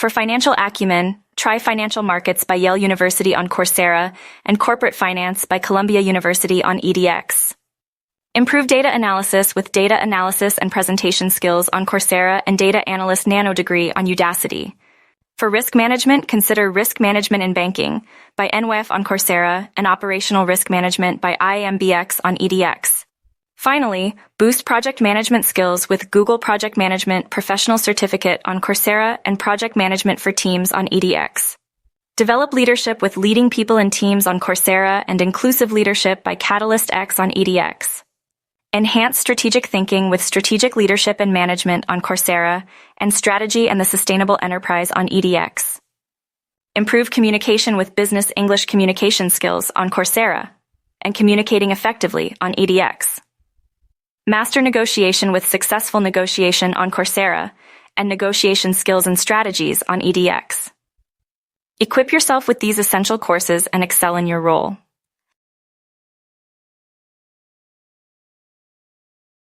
For financial acumen, try Financial Markets by Yale University on Coursera and Corporate Finance by Columbia University on edX. Improve data analysis with Data Analysis and Presentation Skills on Coursera and Data Analyst Nano Degree on Udacity. For risk management, consider Risk Management in Banking by NWF on Coursera and Operational Risk Management by IMBX on edX. Finally, boost project management skills with Google Project Management Professional Certificate on Coursera and Project Management for Teams on edX. Develop leadership with Leading People and Teams on Coursera and Inclusive Leadership by Catalyst X on edX. Enhance strategic thinking with Strategic Leadership and Management on Coursera and Strategy and the Sustainable Enterprise on edX. Improve communication with Business English Communication Skills on Coursera and Communicating Effectively on edX. Master negotiation with Successful Negotiation on Coursera and Negotiation Skills and Strategies on edX. Equip yourself with these essential courses and excel in your role.